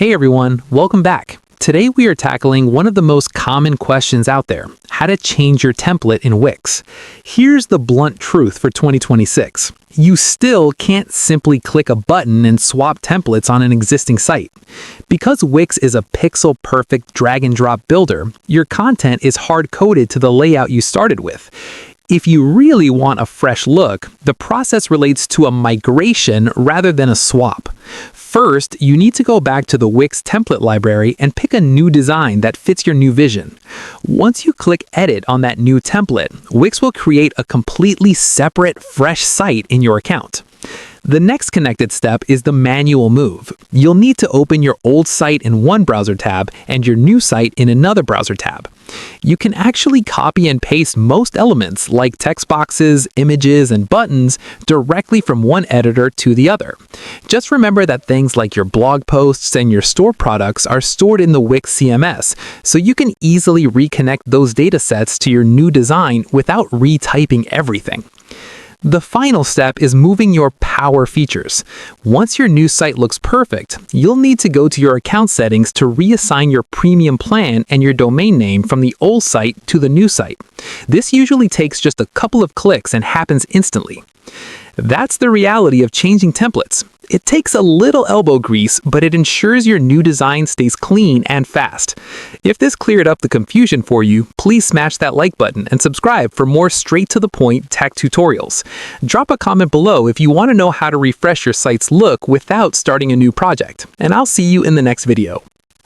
Hey everyone, welcome back. Today we are tackling one of the most common questions out there, how to change your template in Wix. Here's the blunt truth for 2026. You still can't simply click a button and swap templates on an existing site. Because Wix is a pixel-perfect drag-and-drop builder, your content is hard-coded to the layout you started with. If you really want a fresh look, the process relates to a migration rather than a swap. First, you need to go back to the Wix template library and pick a new design that fits your new vision. Once you click Edit on that new template, Wix will create a completely separate, fresh site in your account. The next connected step is the manual move. You'll need to open your old site in one browser tab and your new site in another browser tab. You can actually copy and paste most elements like text boxes, images, and buttons directly from one editor to the other. Just remember that things like your blog posts and your store products are stored in the Wix CMS, so you can easily reconnect those data sets to your new design without retyping everything. The final step is moving your power features. Once your new site looks perfect, you'll need to go to your account settings to reassign your premium plan and your domain name from the old site to the new site. This usually takes just a couple of clicks and happens instantly. That's the reality of changing templates. It takes a little elbow grease, but it ensures your new design stays clean and fast. If this cleared up the confusion for you, please smash that like button and subscribe for more straight-to-the-point tech tutorials. Drop a comment below if you want to know how to refresh your site's look without starting a new project, and I'll see you in the next video.